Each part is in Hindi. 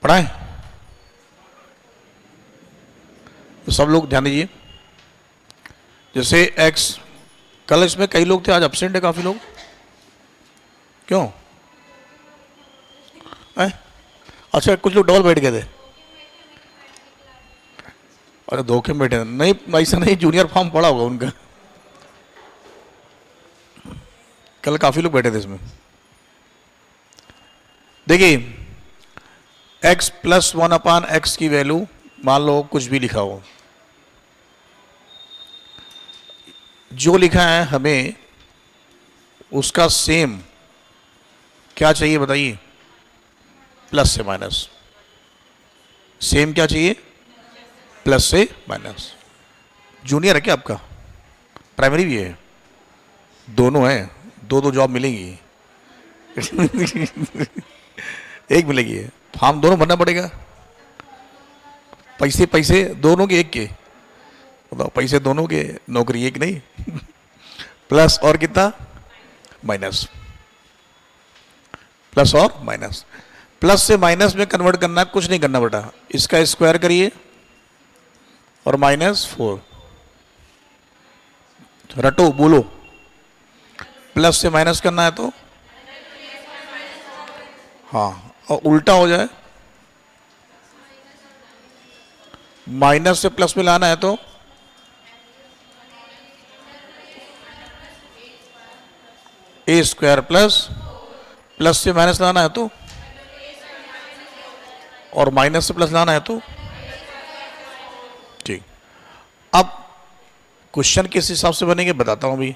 पढ़ाएं? तो सब लोग ध्यान दीजिए। जैसे x, कल इसमें कई लोग थे, आज एब्सेंट है काफी लोग, क्यों है? अच्छा, कुछ लोग डबल बैठ गए थे। अरे धोखे में बैठे नहीं, ऐसा नहीं, जूनियर फॉर्म पड़ा होगा उनका। कल काफी लोग बैठे थे इसमें। देखिए x प्लस 1/x की वैल्यू मान लो कुछ भी लिखा हो, जो लिखा है हमें उसका सेम क्या चाहिए बताइए? प्लस से माइनस। सेम क्या चाहिए? प्लस से माइनस। जूनियर है क्या आपका? प्राइमरी भी है? दोनों है, दो दो जॉब मिलेगी। एक मिलेगी, फॉर्म दोनों भरना पड़ेगा। पैसे पैसे दोनों के एक के, बताओ, पैसे दोनों के, नौकरी एक नहीं। प्लस और कितना? माइनस। प्लस और माइनस। प्लस से माइनस में कन्वर्ट करना, कुछ नहीं करना बेटा, इसका स्क्वायर करिए और -4 रटो, बोलो। प्लस से माइनस करना है तो हाँ, और उल्टा हो जाए, माइनस से प्लस में लाना है तो a² प्लस, प्लस से माइनस लाना है तो, और माइनस से प्लस लाना है तो ठीक। अब क्वेश्चन किस हिसाब से बनेंगे बताता हूं अभी,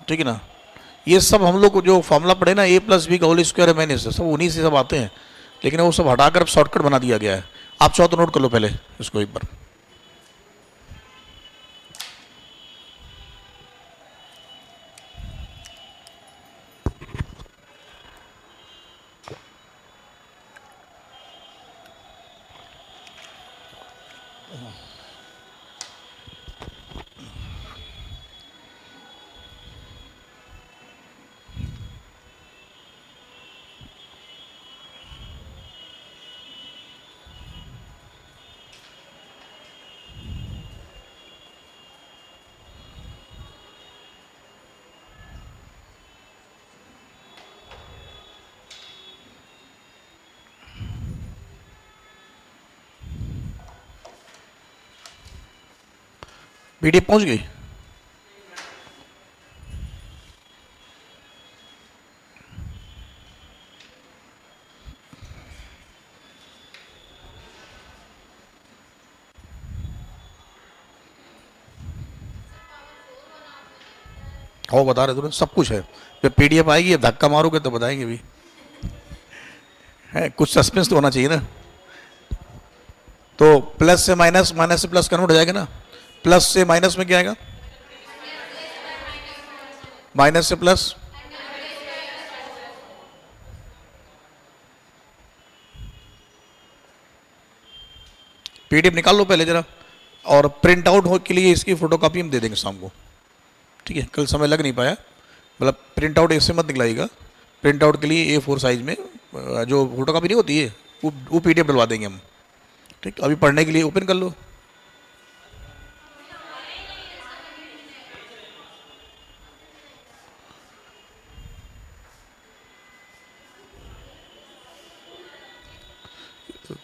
ठीक है ना। ये सब हम लोग को जो फॉर्मूला पढ़े ना, a+b का होल स्क्वायर माइनस, सब उन्हीं से सब आते हैं, लेकिन वो सब हटाकर अब शॉर्टकट बना दिया गया है। आप चाहो तो नोट कर लो पहले इसको एक बार। पीडीएफ पहुंच गई? हो बता रहे तुरंत, सब कुछ है। जब पीडीएफ आएगी, धक्का मारोगे तो बताएंगे भी, है कुछ सस्पेंस तो होना चाहिए ना। तो प्लस से माइनस, माइनस से प्लस कन्वर्ट हो जाएगा ना। प्लस से माइनस में क्या आएगा? माइनस से प्लस, पीडीएफ निकाल लो पहले जरा, और प्रिंट आउट हो के लिए इसकी फोटोकॉपी हम दे देंगे शाम को, ठीक है। कल समय लग नहीं पाया, मतलब प्रिंट आउट ऐसे मत निकलाइएगा, प्रिंट आउट के लिए A4 साइज में जो फोटोकॉपी नहीं होती है वो पीडीएफ डलवा देंगे हम, ठीक। अभी पढ़ने के लिए ओपन कर लो।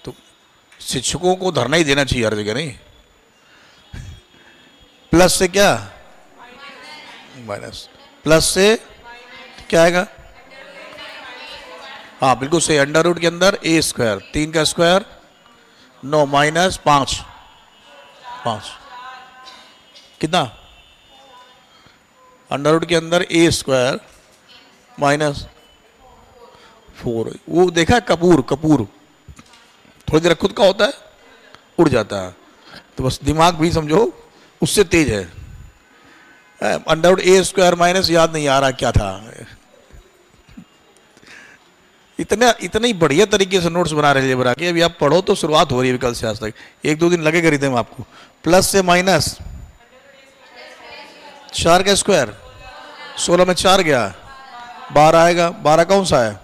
तो शिक्षकों को धरना ही देना चाहिए हर जगह, नहीं? प्लस से क्या? माइनस। प्लस से क्या आएगा? हाँ बिल्कुल सही, अंडर रूट के अंदर a², 3 का स्क्वायर 9 माइनस 5, 5 कितना? अंडर रूट के अंदर a² माइनस 4। वो देखा कपूर, कपूर थोड़ी देर खुद का होता है, उड़ जाता है, तो बस दिमाग भी समझो उससे तेज है। अंडर रूट a² माइनस, याद नहीं आ रहा क्या था। इतना इतना ही बढ़िया तरीके से नोट्स बना रहे बना के, अभी आप पढ़ो तो शुरुआत हो रही है कल से आज तक, 1-2 दिन लगेगा रिदम आपको। प्लस से माइनस, 4 का स्क्वायर 16 में 4 गया 12 आएगा, 12 कौन सा है?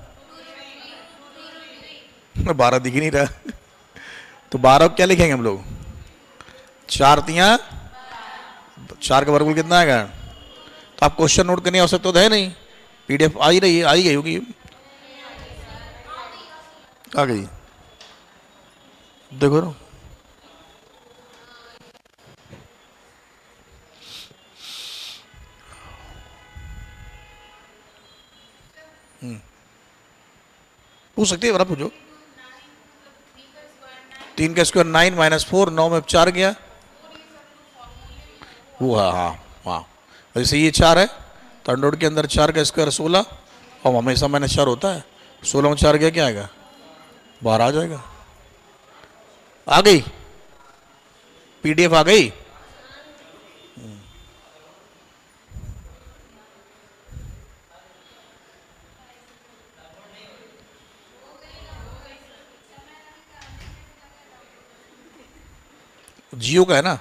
12 दिख ही नहीं रहा। तो 12 को क्या लिखेंगे हम लोग? 4 तियाँ 4 का वर्गमूल कितना आएगा? तो आप क्वेश्चन नोट करने की आवश्यकता तो है नहीं, पीडीएफ आ ही रही है, आ ही गई होगी, आ गई, देखो ना। पूछ सकती है, बड़ा पूछो। 3 का स्क्वायर 9 माइनस 4, 9 में 4 गया वो, हाँ हाँ हाँ। वैसे ये 4 है तो अंडर के अंदर 4 का स्क्वायर 16, और हमेशा माइनस 4 होता है। 16 में 4 गया क्या आएगा? 12 आ जाएगा। आ गई पीडीएफ, आ गई। जियो का है ना?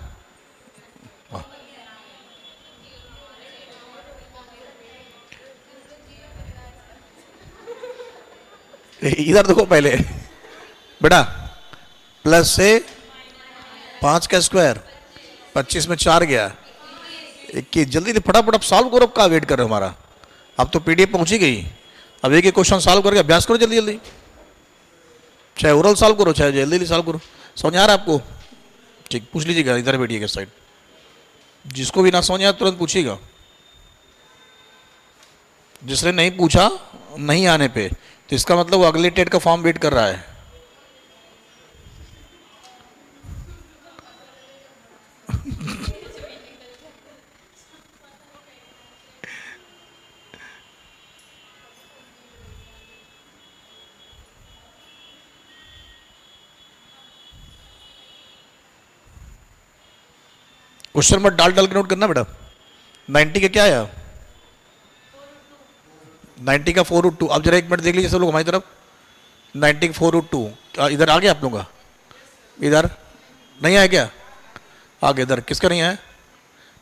इधर देखो पहले बेटा, प्लस से 5 का स्क्वायर 25 में 4 गया। कि जल्दी से फटाफट अब सॉल्व करो, का वेट कर रहे हो हमारा? अब तो पीडीएफ पहुंची गई, अब एक एक क्वेश्चन सॉल्व करके अभ्यास करो जल्दी जल्दी, चाहे ओरल सॉल्व करो चाहे जल्दी जल्दी सॉल्व करो। समझ आ रहा है आपको? ठीक, पूछ लीजिएगा, इधर बैठिएगा साइड, जिसको भी ना समझ आया तुरंत पूछिएगा। जिसने नहीं पूछा नहीं आने पे, तो इसका मतलब वो अगले टेट का फॉर्म वेट कर रहा है। क्वेश्चन मत डाल डाल के नोट करना बेटा। 90 का क्या आया? 90 का 4√2। अब जरा 1 मिनट देख लीजिए सब लोग हमारी तरफ। 90 का 4√2 इधर आ गया आप लोगों का? इधर नहीं आया क्या? आ गया। इधर किसका नहीं आया?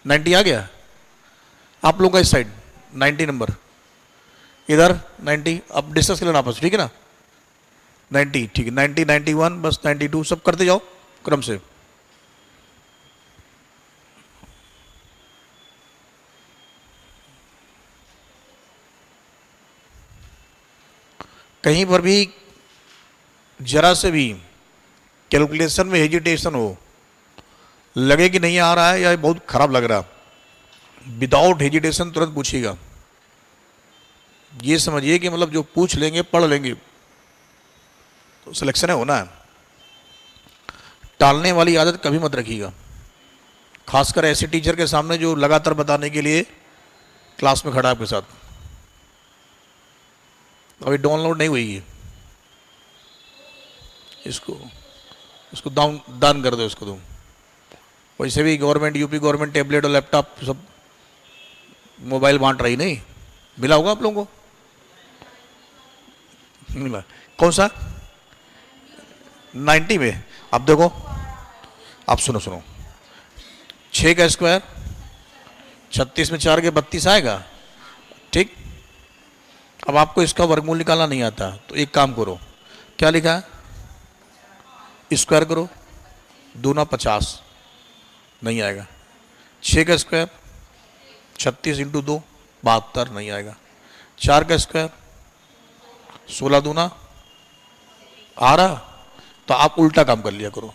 90 आ गया आप लोगों का इस साइड 90 नंबर, इधर 90। अब डिस्कस कर लेना आपस, ठीक है ना? 90 ठीक है, 90 91 बस 92 सब करते जाओ क्रम से। कहीं पर भी जरा से भी कैलकुलेशन में हेजिटेशन हो, लगे कि नहीं आ रहा है या बहुत खराब लग रहा, विदाउट हेजिटेशन तुरंत पूछिएगा। ये समझिए कि मतलब जो पूछ लेंगे पढ़ लेंगे तो सिलेक्शन है होना है। टालने वाली आदत कभी मत रखिएगा, खासकर ऐसे टीचर के सामने जो लगातार बताने के लिए क्लास में खड़ा है आपके साथ। अभी डाउनलोड नहीं हुई है, इसको दान कर दो इसको तुम। वैसे भी गवर्नमेंट, यूपी गवर्नमेंट टैबलेट और लैपटॉप सब मोबाइल बांट रही, नहीं मिला होगा आप लोगों को? मिला कौन सा? 90 में। अब देखो, आप सुनो 6 का स्क्वायर 36 में 4 के 32 आएगा, ठीक। अब आपको इसका वर्गमूल निकालना नहीं आता तो एक काम करो, क्या लिखा है? स्क्वायर करो, 2 ना 50 नहीं आएगा। 6 का स्क्वायर 36 इंटू 2 72 नहीं आएगा। 4 का स्क्वायर 16 दूना आ रहा, तो आप उल्टा काम कर लिया करो।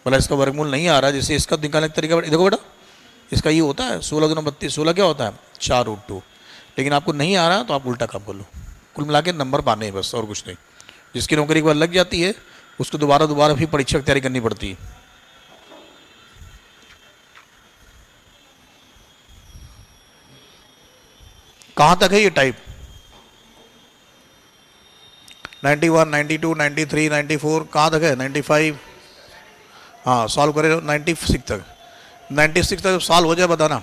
भला इसका वर्गमूल नहीं आ रहा, जैसे इसका निकालने का तरीका देखो बेटा, इसका ये होता है 16 दूना 32, 16 क्या होता है 4√2, लेकिन आपको नहीं आ रहा तो आप उल्टा काम कर लो। कुल मिला के नंबर पाने हैं बस, और कुछ नहीं। जिसकी नौकरी एक बार लग जाती है उसको दोबारा भी परीक्षा की तैयारी करनी पड़ती है। कहाँ तक है ये टाइप? 91 92 93 94 कहाँ तक है? 95, हाँ सॉल्व करे 96 तक। 96 तक सॉल्व हो जाए बताना।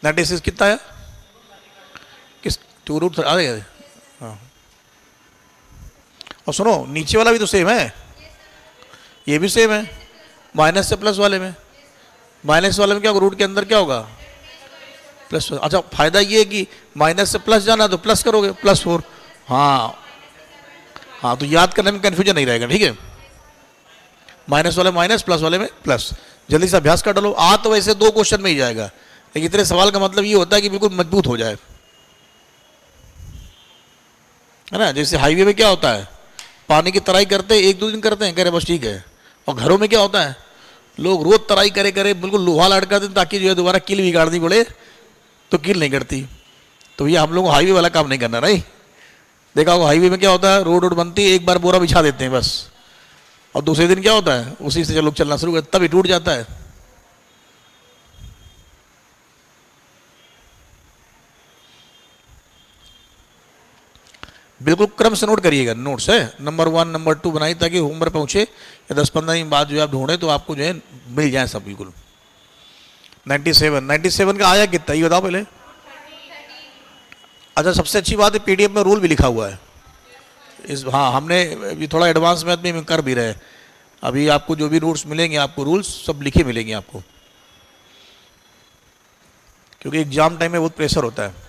96 कितना है? किस 2√3 आ गया? हाँ, और सुनो नीचे वाला भी तो सेम है, ये भी सेम है। माइनस से प्लस वाले में, माइनस वाले में क्या होगा? रूट के अंदर क्या होगा? प्लस। अच्छा फायदा ये है कि माइनस से प्लस जाना तो प्लस करोगे, +4। हाँ हाँ, तो याद करने में कन्फ्यूजन नहीं रहेगा, ठीक है। माइनस वाले माइनस, प्लस वाले में प्लस। जल्दी से अभ्यास कर डालो। आ तो वैसे 2 क्वेश्चन में ही जाएगा, लेकिन इतने सवाल का मतलब ये होता है कि बिल्कुल मजबूत हो जाए, है ना। जैसे हाईवे में क्या होता है, पानी की तराई करते हैं, 1-2 दिन करते हैं, कह रहे बस ठीक है। और घरों में क्या होता है, लोग रोज तराई करे करे बिल्कुल लोहा लटका देते ताकि जो है दोबारा कील बिगाड़नी पड़े, तो कील नहीं करती। तो ये हम लोग को हाईवे वाला काम नहीं करना, नहीं। देखा होगा हाईवे में क्या होता है, रोड बनती है, एक बार बोरा बिछा देते हैं बस, और दूसरे दिन क्या होता है, उसी से लोग चलना शुरू करते, तभी टूट जाता है। बिल्कुल क्रम से नोट करिएगा, नोट्स है नंबर 1 नंबर 2 बनाई ताकि होमवर्क पहुंचे या 10-15 दिन बाद जो आप ढूंढे तो आपको जो है मिल जाए सब बिल्कुल। 97 का आया कितना ये बताओ पहले। अच्छा, सबसे अच्छी बात है पीडीएफ में रूल भी लिखा हुआ है इस, हाँ हमने ये थोड़ा एडवांस मैथ में कर भी रहे। अभी आपको जो भी रूल्स मिलेंगे, आपको रूल्स सब लिखे मिलेंगे आपको, क्योंकि एग्जाम टाइम में बहुत प्रेशर होता है।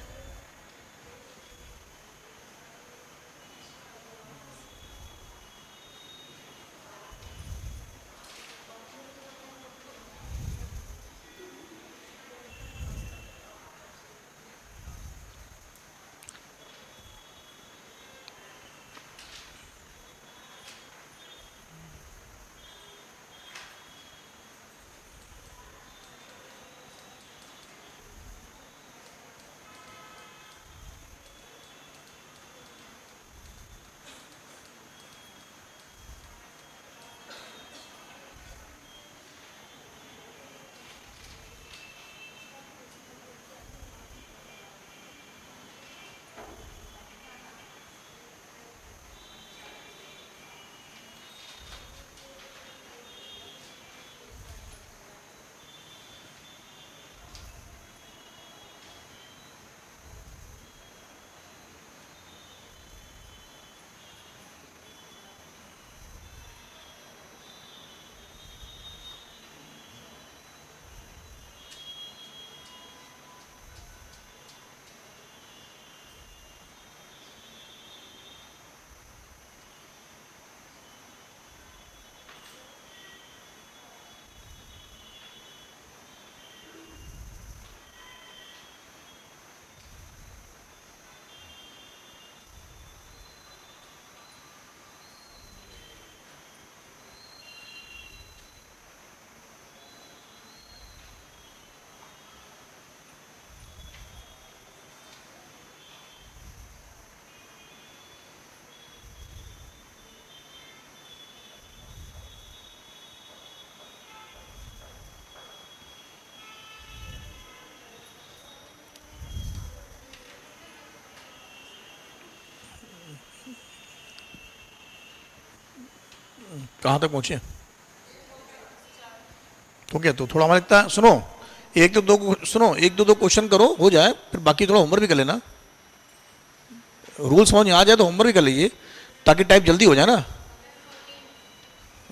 कहाँ तक पहुंचे? तो क्या, तो थोड़ा हमारे लगता है, सुनो एक तो दो सुनो, 1-2 क्वेश्चन करो हो जाए, फिर बाकी थोड़ा होमवर्क भी कर लेना। रूल समझ में आ जाए तो होमवर्क भी कर लीजिए ताकि टाइप जल्दी हो जाए ना।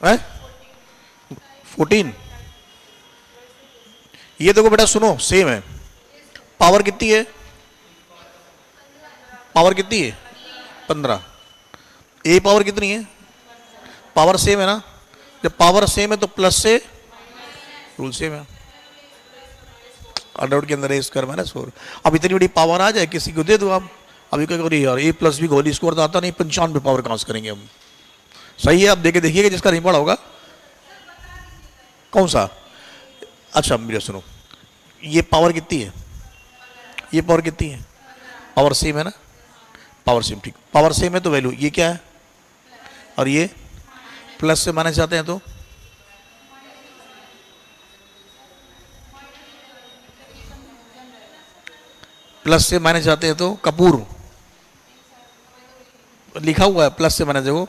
है 14, ये देखो बेटा सुनो, सेम है। पावर कितनी है, पावर कितनी है 15। ए पावर कितनी है, पावर सेम है ना। जब पावर सेम है तो प्लस से रूल सेम है। अंडर रूट के अंदर ए स्क्वायर माइनस 4। अब इतनी बड़ी पावर आ जाए किसी को दे दो आप, अभी क्या करिए यार, ए प्लस बी होल स्क्वायर तो आता नहीं, 95 पावर कहाँ से करेंगे हम। सही है, आप देखे देखिएगा जिसका नहीं पड़ा होगा। कौन सा? अच्छा मेरा सुनो, ये पावर कितनी है, ये पावर कितनी है, पावर सेम है ना, पावर सेम, ठीक। पावर सेम है तो वैल्यू ये क्या है, और ये प्लस से माइनस जाते हैं तो प्लस से माइनस जाते हैं तो कपूर लिखा हुआ है, प्लस से माइनस देखो।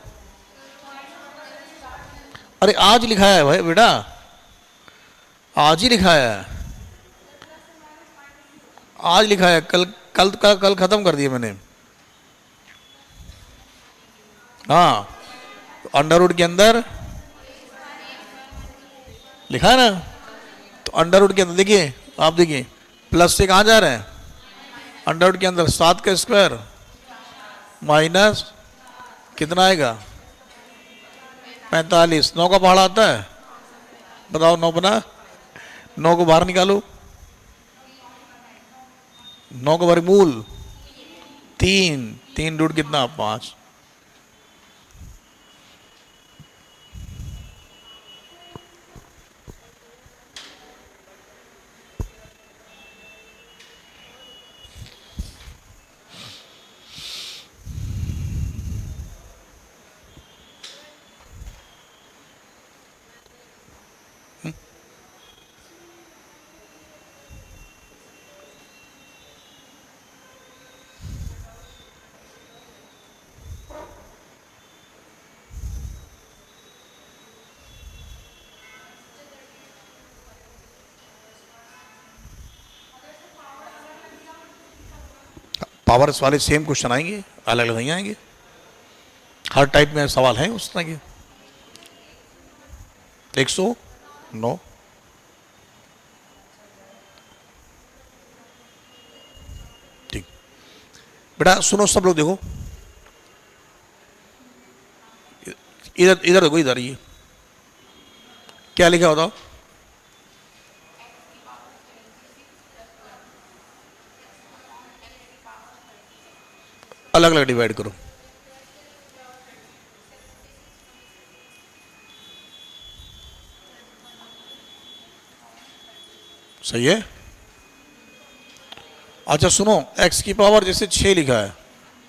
अरे आज लिखा है भाई बेटा, आज ही लिखा है, आज लिखा है, कल कल का कल खत्म कर दिया मैंने। हाँ, तो अंडर रूट के अंदर लिखा है ना, तो अंडर रूट के अंदर देखिए, आप देखिए प्लस से कहाँ जा रहे हैं, अंडर रूट के अंदर 7 का स्क्वायर माइनस कितना आएगा? 45। 9 का पहाड़ा आता है? बताओ 9 बना, 9 को बाहर निकालो, 9 का वर्गमूल 3, 3 रूट कितना? 5। पावर्स वाले सेम क्वेश्चन आएंगे, अलग अलग नहीं आएंगे। हर टाइप में सवाल है उस तरह के। 109। ठीक बेटा, सुनो सब लोग, देखो इधर इधर देखो, इधर ये क्या लिखा बताओ? अलग अलग डिवाइड करो। सही है। अच्छा सुनो, x की पावर जैसे 6 लिखा है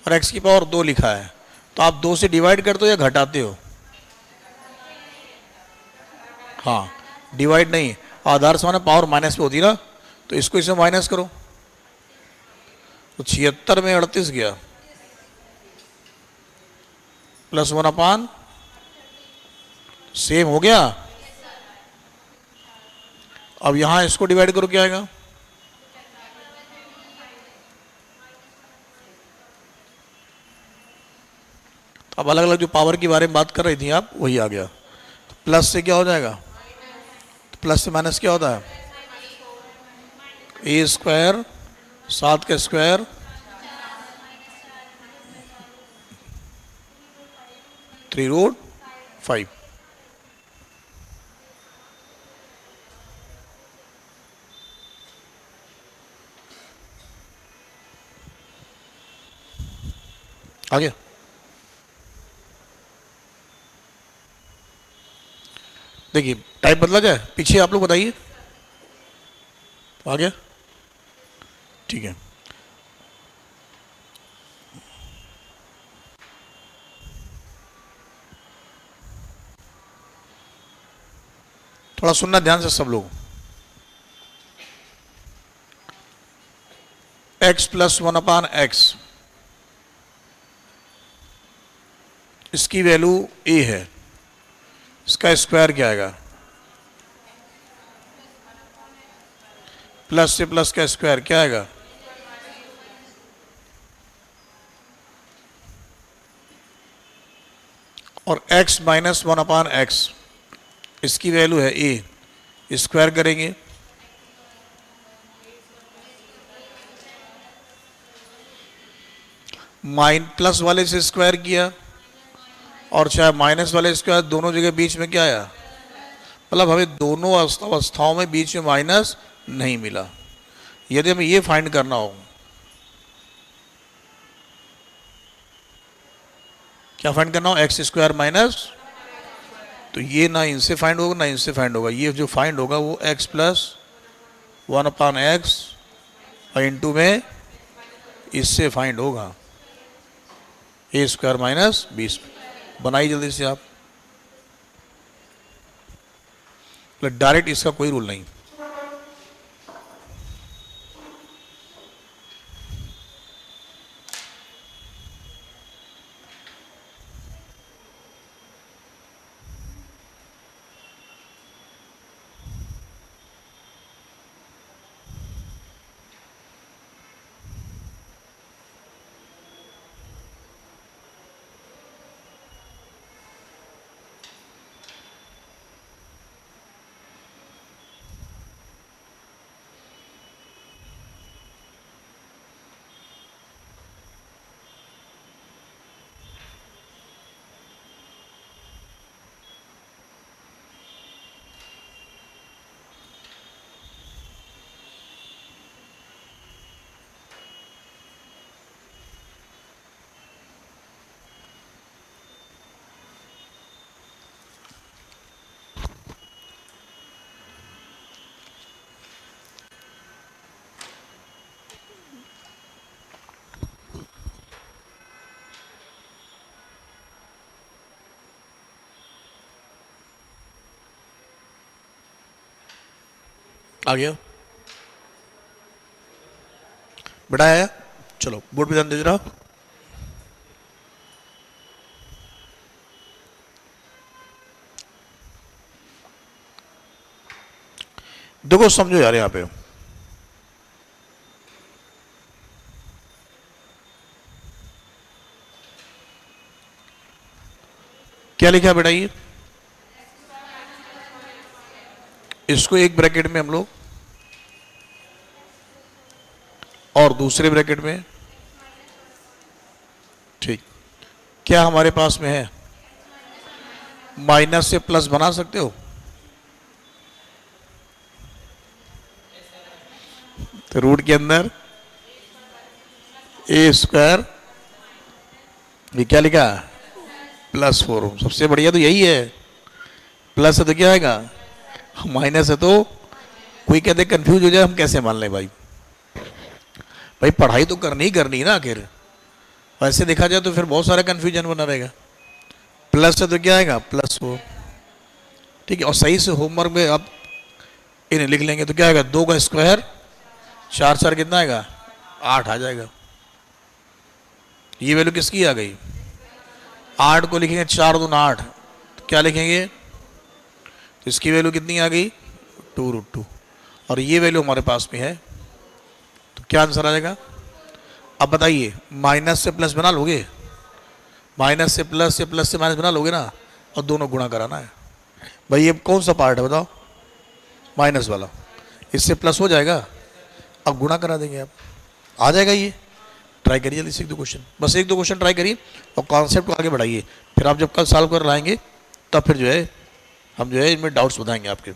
और x की पावर 2 लिखा है, तो आप 2 से डिवाइड करते हो या घटाते हो? हाँ, डिवाइड नहीं, आधार से माने पावर माइनस पे होती ना, तो इसको इसमें माइनस करो, तो 76 में 38 गया, +1/, सेम हो गया। अब यहां इसको डिवाइड करो, क्या आएगा? तो अब अलग अलग जो पावर के बारे में बात कर रही थी आप, वही आ गया। तो प्लस से क्या हो जाएगा? तो प्लस से माइनस क्या होता है? a², 7 का स्क्वायर, 3√5। आ गया? देखिए टाइप बदला जाए, पीछे आप लोग बताइए। आ गया? ठीक है। थोड़ा सुनना ध्यान से सब लोग। x + 1/x, इसकी वैल्यू a है, इसका स्क्वायर क्या आएगा? प्लस से प्लस का स्क्वायर क्या आएगा? और x - 1/x, इसकी वैल्यू है a, स्क्वायर करेंगे, प्लस वाले से स्क्वायर किया और चाहे माइनस वाले स्क्वायर, दोनों जगह बीच में क्या आया? मतलब हमें दोनों अवस्थाओं में बीच में माइनस नहीं मिला। यदि हमें ये फाइंड करना हो, क्या फाइंड करना हो? x² माइनस, तो ये ना इनसे फाइंड होगा ना इनसे फाइंड होगा, ये जो फाइंड होगा वो x + 1/x और इंटू में इससे फाइंड होगा, a² - 20। बनाइए जल्दी से आप, डायरेक्ट इसका कोई रूल नहीं। आ गया बेटा, आया? चलो बोर्ड पे ध्यान दे रहा। देखो समझो यार, यहां पे क्या लिखा है बेटा? ये इसको एक ब्रैकेट में हम लोग और दूसरे ब्रैकेट में, ठीक। क्या हमारे पास में है? माइनस से प्लस बना सकते हो? तो रूट के अंदर ए स्क्वायर, ये क्या लिखा? +4। सबसे बढ़िया तो यही है। प्लस है तो क्या आएगा? माइनस है तो कोई कहते कंफ्यूज हो जाए, हम कैसे मान लें भाई? भाई पढ़ाई तो करनी ही करनी ना आखिर। वैसे देखा जाए तो फिर बहुत सारा कंफ्यूजन बना रहेगा। प्लस है तो क्या आएगा? +4। ठीक है, और सही से होमवर्क में आप इन्हें लिख लेंगे तो क्या आएगा? 2 का स्क्वायर, 4 4 कितना आएगा? 8 आ जाएगा। ये वैल्यू किसकी आ गई? 8 को लिखेंगे 4 दूना 8, तो क्या लिखेंगे? तो इसकी वैल्यू कितनी आ गई? 2√2। और ये वैल्यू हमारे पास में है, तो क्या आंसर आ जाएगा? अब बताइए, माइनस से प्लस बना लोगे? माइनस से प्लस प्लस से माइनस बना लोगे ना, और दोनों गुणा कराना है। भाई ये कौन सा पार्ट है बताओ? माइनस वाला। इससे प्लस हो जाएगा, अब गुणा करा देंगे, आप आ जाएगा ये। ट्राई करिए जल्दी से 1 2 क्वेश्चन, बस 1 2 क्वेश्चन ट्राई करिए और कॉन्सेप्ट को आगे बढ़ाइए। फिर आप जब कल सॉल्व कर लाएंगे तब फिर जो है हम जो है इनमें डाउट्स बताएंगे आपके।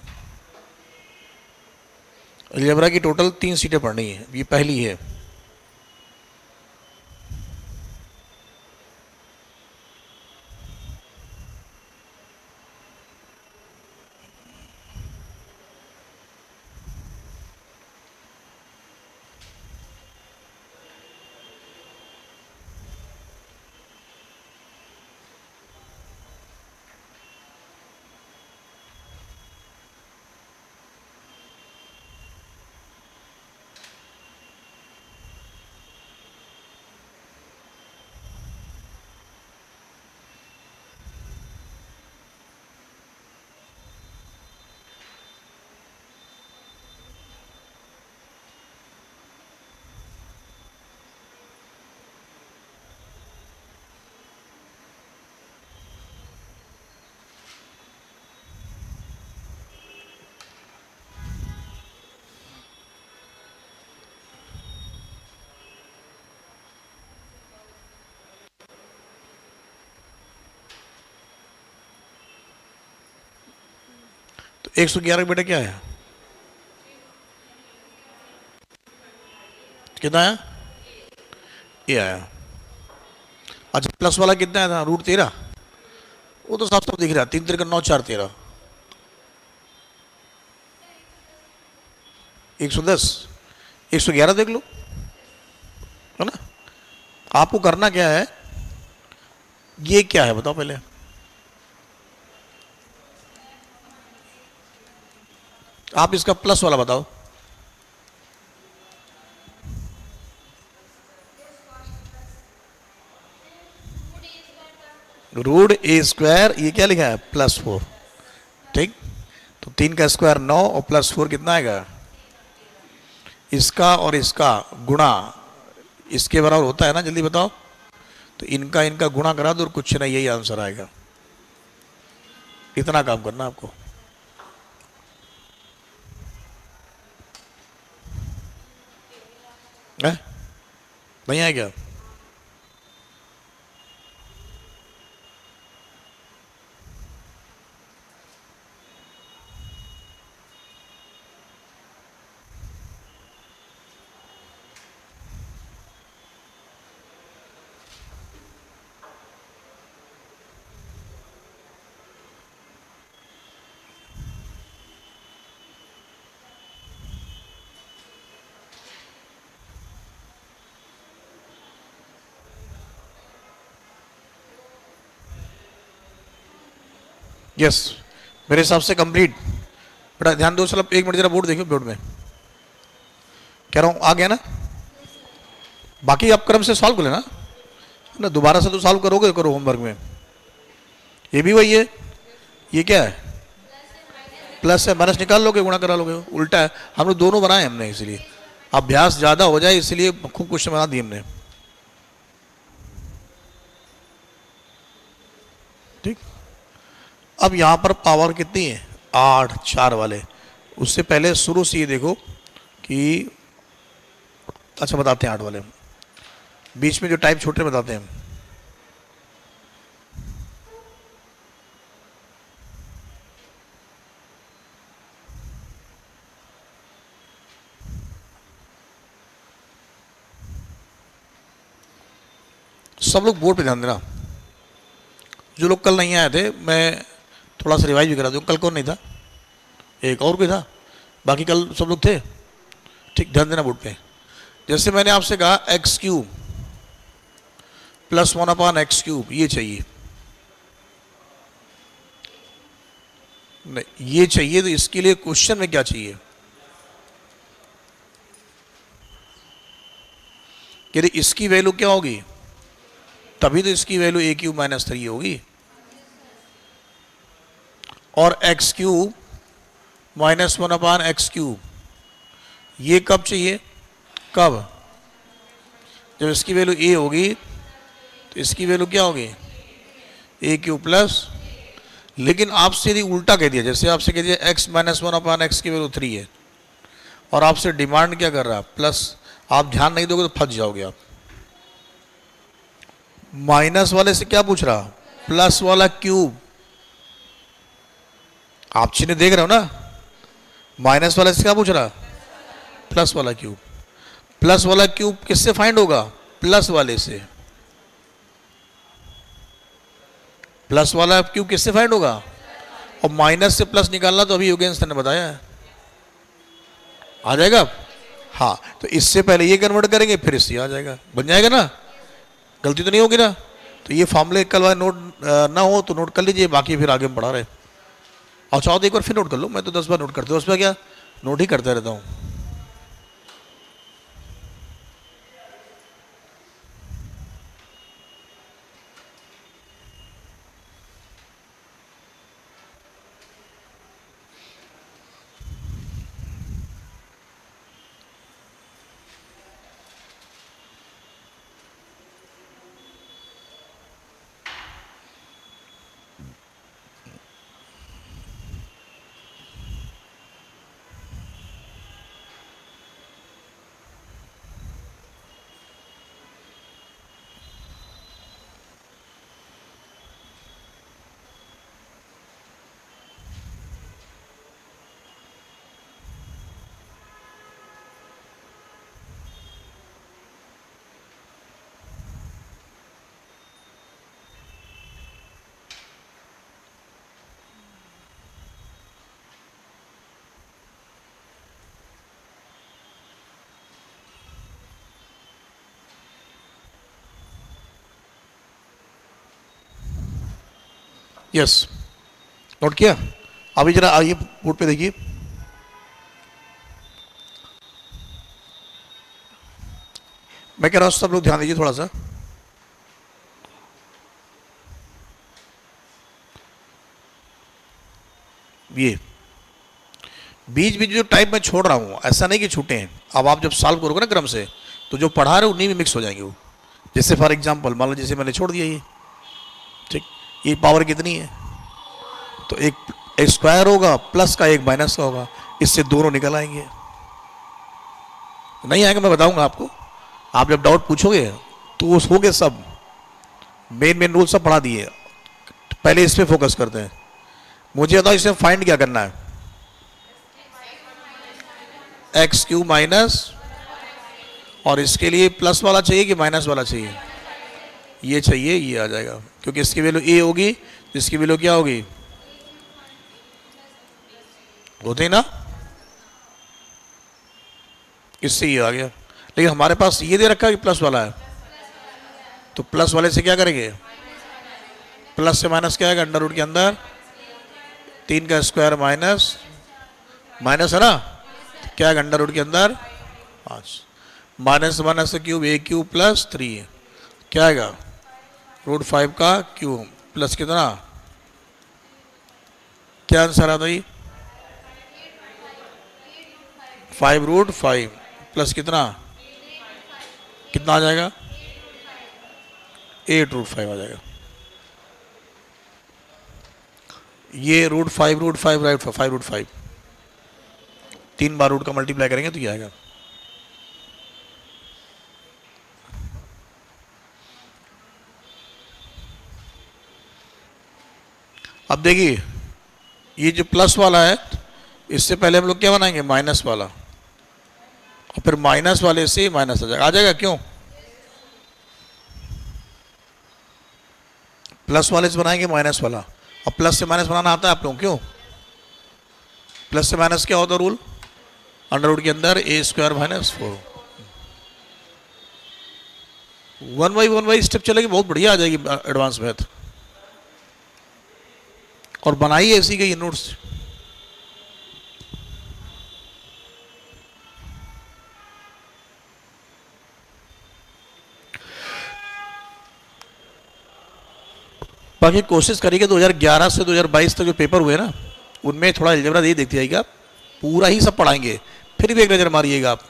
अलजेब्रा की टोटल 3 सीटें पढ़नी है, ये पहली है। तो 111 बेटा क्या है? कितना आया? ये आया। अच्छा प्लस वाला कितना आया था? √13। वो तो साफ साफ दिख रहा है, 3 3 9 4 13, 110। 111 देख लो, है ना? आपको करना क्या है? ये क्या है बताओ पहले? आप इसका प्लस वाला बताओ। √a², ये क्या लिखा है? +4। ठीक, तो 3 का स्क्वायर 9 और +4 कितना आएगा? इसका और इसका गुणा इसके बराबर होता है ना, जल्दी बताओ। तो इनका इनका गुणा करा दो और कुछ नहीं, यही आंसर आएगा। इतना काम करना आपको है? नहीं आया क्या? यस, मेरे हिसाब से कंप्लीट। बेटा ध्यान दो, चलो एक मिनट जरा बोर्ड देखो, बोर्ड में कह रहा हूँ आ गया ना। बाकी आप क्रम से सॉल्व कर लेना ना, दोबारा से तो सॉल्व करोगे, करो होमवर्क में। ये भी वही है, ये क्या है प्लस है, माइनस निकाल लोगे, गुणा करा लोगे, उल्टा है। हम लोग दोनों बनाए हमने, इसलिए अभ्यास ज्यादा हो जाए इसलिए खूब क्वेश्चन बना दिए हमने। ठीक, अब यहां पर पावर कितनी है 8 4 वाले। उससे पहले शुरू से ये देखो कि अच्छा बताते हैं 8 वाले, बीच में जो टाइप छोटे बताते हैं। सब लोग बोर्ड पे ध्यान देना, जो लोग कल नहीं आए थे मैं थोड़ा सा रिवाइज भी करा दूँ। कल कौन नहीं था, एक और कोई था, बाकी कल सब लोग थे। ठीक, ध्यान देना बोर्ड पे। जैसे मैंने आपसे कहा x cube plus 1 upon x cube, ये चाहिए नहीं, ये चाहिए। तो इसके लिए क्वेश्चन में क्या चाहिए, यदि इसकी वैल्यू क्या होगी तभी तो इसकी वैल्यू ए क्यूब माइनस 3 होगी। और x cube minus 1 upon x cube, ये कब चाहिए, कब, जब इसकी वैल्यू ए होगी तो इसकी वैल्यू क्या होगी ए क्यूब प्लस। लेकिन आपसे यदि उल्टा कह दिया, जैसे आपसे कह दिया एक्स माइनस 1 अपॉन एक्स की वैल्यू 3 है, और आपसे डिमांड क्या कर रहा है प्लस, आप ध्यान नहीं दोगे तो फंस जाओगे आप। माइनस वाले से क्या पूछ रहा, प्लस वाला क्यूब। आप चिन्ह देख रहे हो ना, माइनस वाले से क्या पूछ रहा, प्लस वाला क्यूब। प्लस वाला क्यूब किससे फाइंड होगा, प्लस वाले से। प्लस वाला क्यूब किससे फाइंड होगा, और माइनस से प्लस निकालना तो अभी योगेंद्र सर ने बताया है, आ जाएगा। हाँ, तो इससे पहले ये कन्वर्ट करेंगे फिर इससे आ जाएगा, बन जाएगा ना, गलती तो नहीं होगी ना। तो ये फॉर्मूले कल वाले नोट ना हो तो नोट कर लीजिए, बाकी फिर आगे हम पढ़ा रहे। और चाहो तो एक बार फिर नोट कर लो, मैं तो 10 बार नोट करता हूँ, उसमें क्या नोट ही करता रहता हूँ। यस, नोट किया। अभी जरा आइए बोर्ड पे देखिए, मैं कह रहा हूं सब लोग ध्यान दीजिए थोड़ा सा। ये बीच बीच जो टाइप मैं छोड़ रहा हूं, ऐसा नहीं कि छूटे हैं। अब आप जब सॉल्व करोगे ना क्रम से, तो जो पढ़ा रहे हो उन्हीं में मिक्स हो जाएंगे वो। जैसे फॉर एग्जांपल मान लो जैसे मैंने छोड़ दिया ये, ठीक, ये पावर कितनी है, तो एक स्क्वायर होगा प्लस का, एक माइनस का होगा, इससे दोनों निकल आएंगे। नहीं आएगा मैं बताऊंगा आपको, आप जब डाउट पूछोगे तो वो हो गए सब, मेन मेन रूल सब पढ़ा दिए। पहले इस पे फोकस करते हैं। मुझे बताओ इसे फाइंड क्या करना है, एक्स क्यू माइनस, और इसके लिए प्लस वाला चाहिए कि माइनस वाला चाहिए, ये चाहिए, ये आ जाएगा, क्योंकि इसकी वैल्यू ए होगी तो इसकी वैल्यू क्या होगी, होते ही ना, इससे ये आ गया। लेकिन हमारे पास ये दे रखा है कि प्लस वाला है, तो प्लस वाले से क्या करेंगे, प्लस से माइनस क्या आएगा, अंडर रूट के अंदर 3 का स्क्वायर माइनस माइनस है ना, क्या है अंडर रूट के अंदर 5, माइनस माइनस क्यूब ए क्यूब प्लस 3, क्या आएगा √5 का क्यूब प्लस कितना, क्या आंसर आता है 5√5 प्लस कितना, कितना आ जाएगा 8√5 आ जाएगा। ये √5 राइट 5√5 3 बार रूट का मल्टीप्लाई करेंगे तो ये आएगा। अब देखिए ये जो प्लस वाला है इससे पहले हम लोग क्या बनाएंगे माइनस वाला, और फिर माइनस वाले से माइनस आ जाएगा क्यों, प्लस वाले से बनाएंगे माइनस वाला, और प्लस से माइनस बनाना आता है आप लोगों क्यों, प्लस से माइनस क्या होता है रूल, अंडर रूट के अंदर a² - 4, 1 बाई स्टेप चलेगी, बहुत बढ़िया आ जाएगी एडवांस मैथ, और बनाइए ऐसी के नोट्स। बाकी कोशिश करिएगा 2011 से 2022 तक जो पेपर हुए ना उनमें थोड़ा अलजेब्रा दे देखते जाइएगा, पूरा ही सब पढ़ाएंगे, फिर भी एक नज़र मारिएगा आप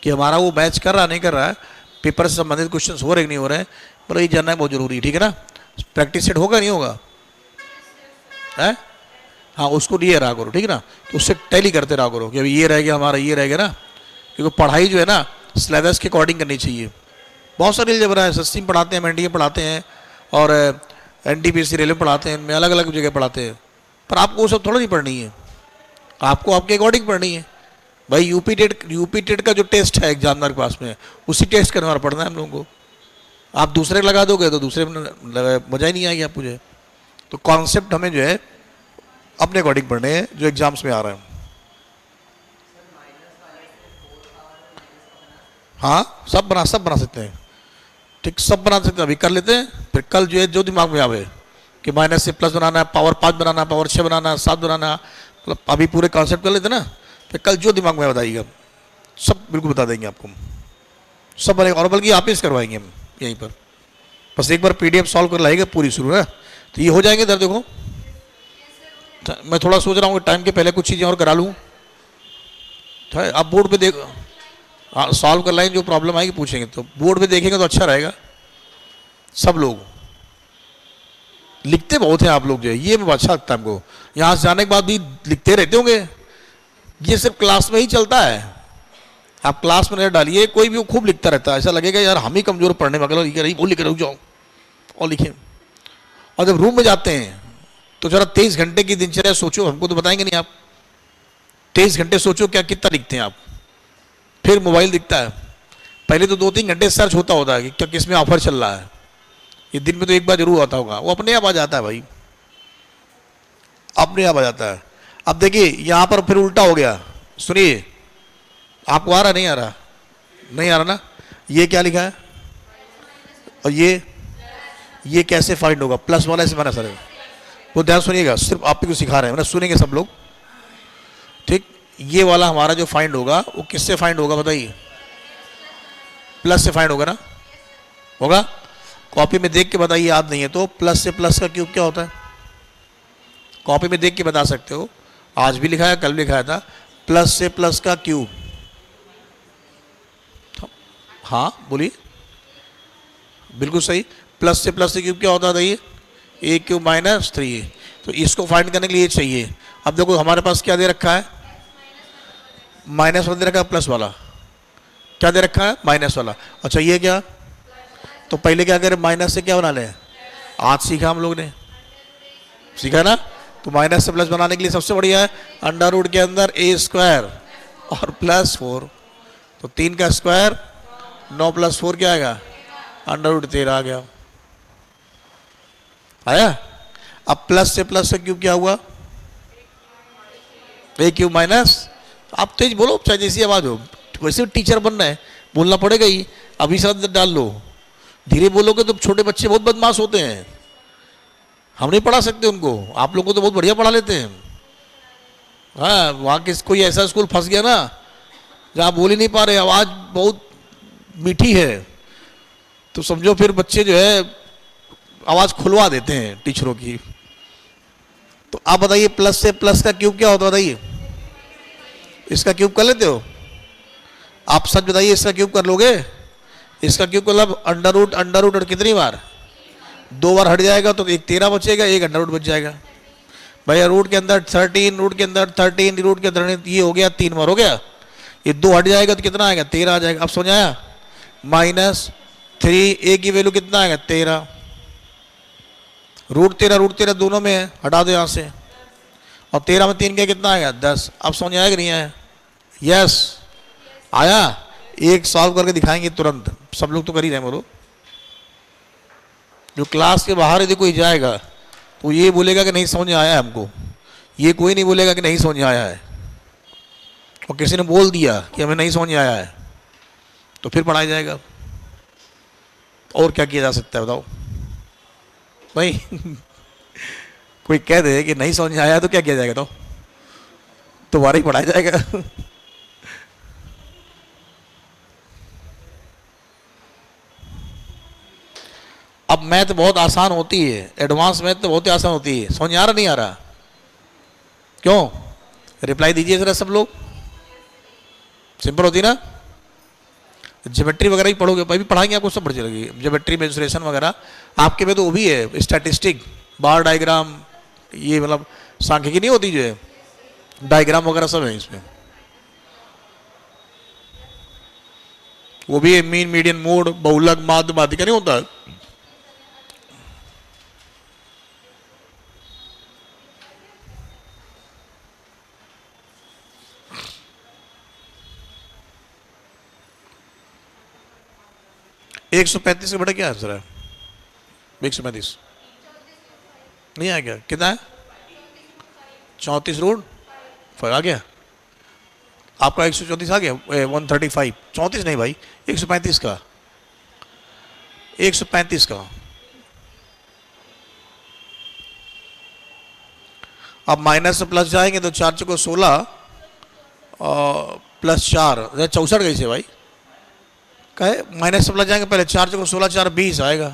कि हमारा वो मैच कर रहा नहीं कर रहा है, पेपर से संबंधित क्वेश्चन हो रहे कि नहीं हो रहे हैं, मतलब ये जानना बहुत जरूरी है, ठीक है ना। प्रैक्टिस सेट होगा नहीं होगा है, हाँ उसको लिए रहा करो, ठीक है ना, तो उससे टैली करते रहा करो कि अभी ये रह गया हमारा, ये रह गया ना, क्योंकि पढ़ाई जो है ना सिलेबस के अकॉर्डिंग करनी चाहिए। बहुत सारे अलजेब्रा है, एसएससी में पढ़ाते हैं, एनडीए पढ़ाते हैं, और एनटीपीसी रेलवे पढ़ाते हैं, इनमें अलग अलग जगह पढ़ाते हैं, पर आपको वो सब थोड़ा नहीं पढ़नी है, आपको आपके अकॉर्डिंग पढ़नी है। भाई यूपी टेट का जो टेस्ट है एग्जामिनर के पास में, उसी टेस्ट का अनुसार पढ़ना है हम लोगों को। आप दूसरे लगा दोगे तो दूसरे में मजा ही नहीं आएगी आप मुझे। तो कॉन्सेप्ट हमें जो है अपने अकॉर्डिंग पढ़ने हैं जो एग्जाम्स में आ रहे हैं। हाँ सब बना सकते हैं, ठीक, सब बना सकते हैं, अभी कर लेते हैं, फिर कल जो है जो दिमाग में आवे कि माइनस से प्लस बनाना है, पावर 5 बनाना है, पावर 6 बनाना है, 7 बनाना, मतलब अभी पूरे कॉन्सेप्ट कर लेते ना, फिर कल जो दिमाग में बताइएगा सब बिल्कुल बता देंगे आपको, सब बनेगा, और बल्कि आप ही करवाएंगे हम यहीं पर, बस एक बार PDF सॉल्व कर लाएगा पूरी शुरू है तो ये हो जाएंगे। इधर देखो मैं थोड़ा सोच रहा हूँ टाइम के पहले कुछ चीज़ें और करा लूँ, आप बोर्ड पे देख, हाँ सॉल्व कर लाएंगे, जो प्रॉब्लम आएगी पूछेंगे तो बोर्ड पे देखेंगे तो अच्छा रहेगा। सब लोग लिखते बहुत हैं आप लोग जो है, ये अच्छा लगता है हमको, यहाँ से जाने के बाद भी लिखते रहते होंगे, ये सिर्फ क्लास में ही चलता है, आप क्लास में नहीं डालिए, कोई भी वो खूब लिखता रहता है, ऐसा लगेगा यार हम ही कमजोर पढ़ने में, अगर वो लिख रहे हो जाओ और लिखें। और जब रूम में जाते हैं तो जरा 23 घंटे की दिनचर्या सोचो, हमको तो बताएंगे नहीं आप, 23 घंटे सोचो क्या कितना लिखते हैं आप, फिर मोबाइल दिखता है, पहले तो 2-3 घंटे सर्च होता है कि क्या किस में ऑफर चल रहा है, ये दिन में तो एक बार जरूर आता होगा, वो अपने आप आ जाता है भाई, अपने आप आ जाता है। अब देखिए यहाँ पर फिर उल्टा हो गया, सुनिए आपको आ रहा नहीं आ रहा, नहीं आ रहा ना, ये क्या लिखा है और ये कैसे फाइंड होगा, प्लस वाला ऐसे माना सर, वो ध्यान सुनिएगा, सिर्फ आप ही को सिखा रहे हैं, मतलब सुनेंगे सब लोग, ठीक। ये वाला हमारा जो फाइंड होगा वो किससे फाइंड होगा बताइए, प्लस से फाइंड होगा ना, होगा, कॉपी में देख के बताइए, याद नहीं है तो प्लस से प्लस का क्यूब क्या होता है, कॉपी में देख के बता सकते हो, आज भी लिखा है कल भी लिखाया था, प्लस से प्लस का क्यूब, हाँ बोलिए, बिल्कुल सही, प्लस से प्लस का क्यूब क्या होता है a³ - 3, तो इसको फाइंड करने के लिए चाहिए। अब देखो हमारे पास क्या दे रखा है, माइनस वाला दे रखा है, प्लस वाला क्या दे रखा है, माइनस वाला, अच्छा ये क्या, तो पहले क्या करें, माइनस से क्या बना लें, आज सीखा हम लोग ने, सीखा ना, तो माइनस से प्लस बनाने के लिए सबसे बढ़िया है अंडर रूट के अंदर a² और +4, तो 3 का स्क्वायर 9 + 4 क्या आएगा, अंडर रूट 13 आ गया, आया। अब प्लस से प्लस का क्यूब क्या हुआ, a³ - आप तेज बोलो चाहे जैसी आवाज हो, वैसे टीचर बनना है बोलना पड़ेगा ही, अभी शब्द डाल लो, धीरे बोलोगे तो छोटे बच्चे बहुत बदमाश होते हैं, हम नहीं पढ़ा सकते उनको, आप लोगों को तो बहुत बढ़िया पढ़ा लेते हैं, हाँ, वहाँ किस कोई ऐसा स्कूल फंस गया ना जहाँ बोल ही नहीं पा रहे, आवाज़ बहुत मीठी है, तो समझो फिर बच्चे जो है आवाज़ खुलवा देते हैं टीचरों की। तो आप बताइए प्लस से प्लस का क्यूब क्या होता है बताइए? इसका क्यूब कर लेते हो आप? सच बताइए, इसका क्यूब कर लोगे? इसका क्यूब मतलब अंडर रूट और कितनी बार? 2 बार हट जाएगा तो एक 13 बचेगा, एक अंडर रूट बच जाएगा। भैया रूट के अंदर 13, रूट के अंदर 13, रूट के अंदर ये हो गया 3 बार हो गया, ये 2 हट जाएगा तो कितना आएगा? 13 आ जाएगा। अब समझ आया? -3 ए की वैल्यू कितना आएगा? 13। रूट 13 दोनों में है, हटा दो यहाँ से, और 13 में 3 के कितना आएगा? 10। अब समझ आया कि नहीं आया? यस आया। एक सॉल्व करके दिखाएंगे तुरंत, सब लोग तो कर ही रहे बोलो। जो क्लास के बाहर यदि कोई जाएगा तो ये बोलेगा कि नहीं समझ में आया है हमको, ये कोई नहीं बोलेगा कि नहीं समझ में आया है। और किसी ने बोल दिया कि हमें नहीं समझ में आया है तो फिर पढ़ाया जाएगा। और क्या किया जा सकता है बताओ भाई? कोई कह दे कि नहीं समझ में आया तो क्या किया जाएगा? तो दोबारा ही पढ़ाया जाएगा। अब मैथ बहुत आसान होती है, एडवांस मैथ तो बहुत ही आसान होती है। समझ आ रहा नहीं आ रहा? क्यों? रिप्लाई दीजिए जरा सब लोग। सिंपल होती ना? ज्योमेट्री वगैरह ही पढ़ोगे, भाई भी पढ़ाएंगे आपको, सब बढ़िया लगेगी। ज्योमेट्री मेंसुरेशन वगैरह आपके में तो वो भी है, स्टैटिस्टिक, बार डायग्राम, ये मतलब सांख्यिकी नहीं होती जो है, डायग्राम वगैरह सब है इसमें। वो भी है, मीन मीडियन मोड, बहुलक, माध्य, माध्यिका नहीं होता है। एक 135 का बटा क्या आंसर है? 135 नहीं आया क्या? कितना है? 34√5 आ गया आपका? 134 आ गया? 135, 34 नहीं भाई, 135 का, 135 का। अब माइनस से प्लस जाएंगे तो 4 चौको 16 और +4 64 कैसे भाई? कहे माइनस से प्लस जाएंगे, पहले 4 चौको 16, 4 20 आएगा,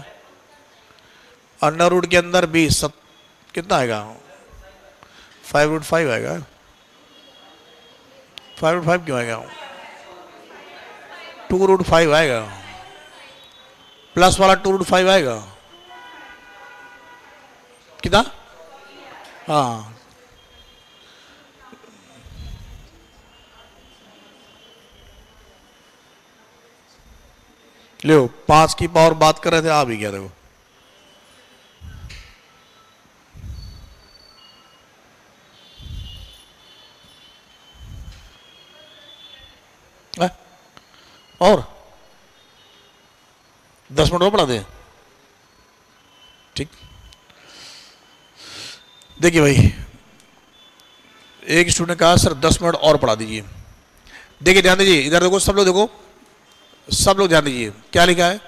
अंडर रूट के अंदर 20 कितना आएगा? 5√5 आएगा। 5√5 क्यों आएगा? 2√5 आएगा, प्लस वाला 2√5 आएगा। कितना? हाँ, लो 5 की पावर बात कर रहे थे, आ भी गया देखो। और 10 मिनट और पढ़ा दे? ठीक, देखिए भाई, एक स्टूडेंट ने कहा सर 10 मिनट और पढ़ा दीजिए। देखिए ध्यान दीजिए, इधर देखो सब लोग, देखो सब लोग ध्यान दीजिए, क्या लिखा है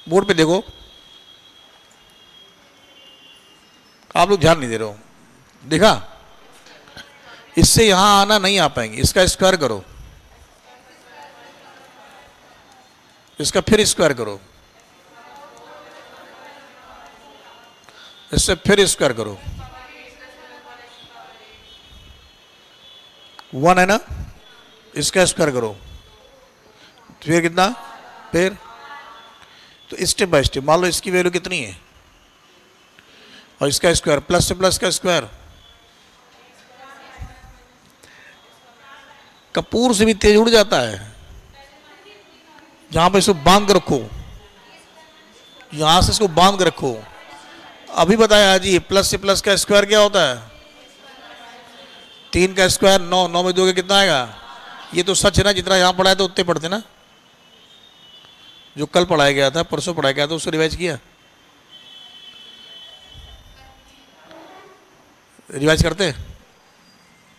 बोर्ड पे? देखो आप लोग ध्यान नहीं दे रहे हो, देखा? इससे यहां आना नहीं आ पाएंगे, इसका स्क्वायर करो, इसका फिर स्क्वायर करो, इससे फिर स्क्वायर करो, 1 है ना, इसका स्क्वायर करो, फिर कितना? फिर तो स्टेप बाय स्टेप, मान लो इसकी वैल्यू कितनी है और इसका स्क्वायर, प्लस से प्लस का स्क्वायर, कपूर से भी तेज उड़ जाता है। जहां पे इसको बांध कर रखो, यहां से इसको बांध कर रखो। अभी बताया जी, प्लस से प्लस का स्क्वायर क्या होता है? 3 का स्क्वायर 9, 9 में 2 के कितना आएगा? ये तो सच है ना, जितना यहां पढ़ाया था उतने पढ़ते ना, जो कल पढ़ाया गया था, परसों पढ़ाया गया था, उसको रिवाइज किया? रिवाइज करते?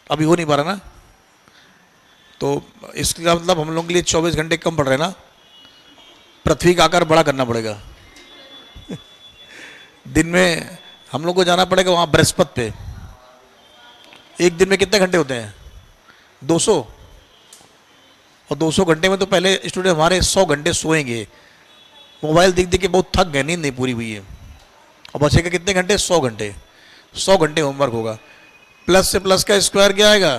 अभी हो नहीं पा रहा ना, तो इसका मतलब हम लोग के लिए 24 घंटे कम पड़ रहे ना, पृथ्वी का आकार बड़ा करना पड़ेगा। दिन में हम लोग को जाना पड़ेगा वहाँ बृहस्पति पे। एक दिन में कितने घंटे होते हैं? 200। और 200 घंटे में तो पहले स्टूडेंट हमारे 100 घंटे सोएंगे। मोबाइल देख देख के बहुत थक गए, नींद नहीं पूरी हुई है। और बचेगा कितने घंटे? 100 घंटे। 100 घंटे होमवर्क होगा। प्लस से प्लस का स्क्वायर क्या आएगा?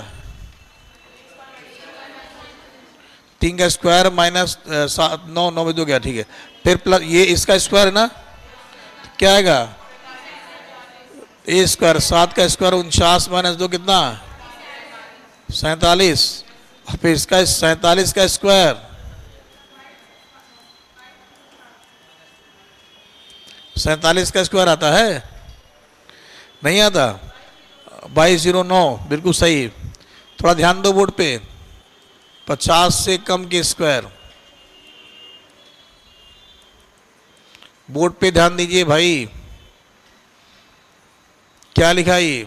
3 का स्क्वायर माइनस 9, 9 में 2 गया, ठीक है। फिर प्लस ये इसका स्क्वायर है ना, क्या आएगा? ए स्क्वायर। 7 का स्क्वायर 49 माइनस 2 कितना? 47। और फिर इसका 47 का स्क्वायर 47 का स्क्वायर आता है? नहीं आता। 2209 बिल्कुल सही। थोड़ा ध्यान दो बोर्ड पे। 50 से कम के स्क्वायर। बोर्ड पे ध्यान दीजिए भाई, क्या लिखा ये?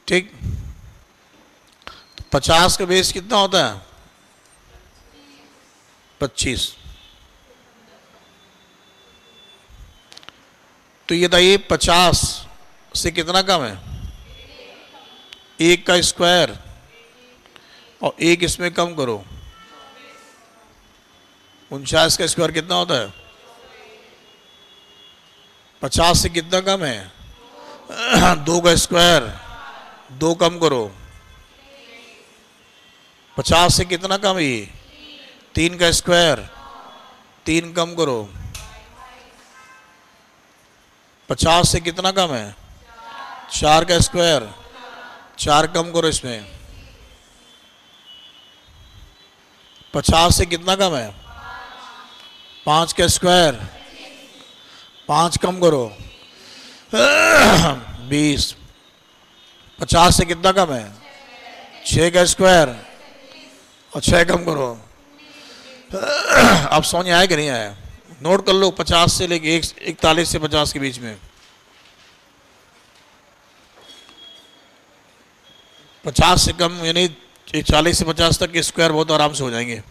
ठीक। 50 का बेस कितना होता है? 25। तो ये बताइए 50 से कितना कम है? 1 का स्क्वायर। और 1 इसमें कम करो। 49 का स्क्वायर कितना होता है? 50 से कितना कम है? 2 का स्क्वायर। 2 कम करो। 50 से कितना कम है ये? 3 का स्क्वायर। 3 कम करो। 50 से कितना कम है? 4 का स्क्वायर। 4 कम करो इसमें। 50 से कितना कम है? 5 का स्क्वायर। 5 कम करो। 20। 50 से कितना कम है? 6 का स्क्वायर। और 6 कम करो। अब समझ आया कि नहीं आया? नोट कर लो। 50 से लेके 41 से 50 के बीच में 50 से कम यानी 40 से 50 तक के स्क्वायर बहुत आराम से हो जाएंगे।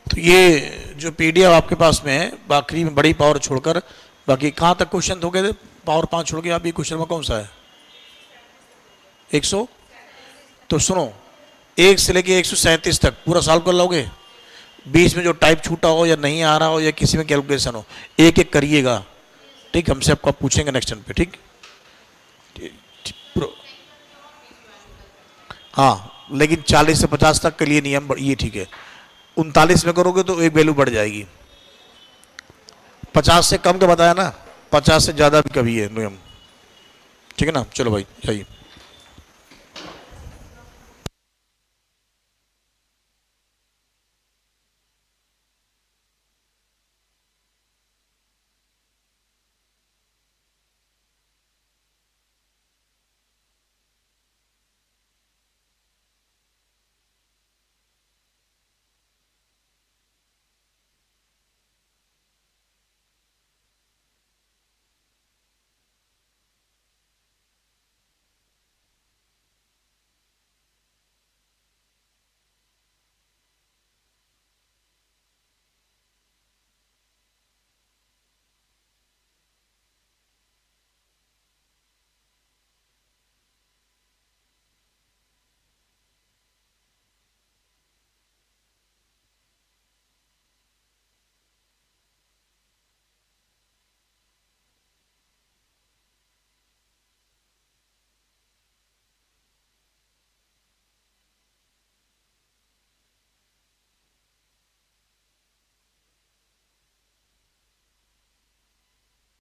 तो ये जो पीडीएफ आपके पास में है, बाकी में बड़ी पावर छोड़कर बाकी कहाँ तक क्वेश्चन हो गए थे? पावर 5 छोड़ के आप ये क्वेश्चन में कौन सा है? 100। तो सुनो, 1 से लेके 137 तक पूरा सॉल्व कर लोगे। बीच में जो टाइप छूटा हो या नहीं आ रहा हो या किसी में कैलकुलेशन हो, एक एक करिएगा। ठीक, हमसे आपको पूछेंगे नेक्स्ट टाइम पे। ठीक। हाँ, लेकिन 40 से 50 तक के लिए नियम ये ठीक है। 39 में करोगे तो एक वैल्यू बढ़ जाएगी। 50 से कम का बताया ना, 50 से ज़्यादा भी कभी है नियम। ठीक है ना, चलो भाई जाइए।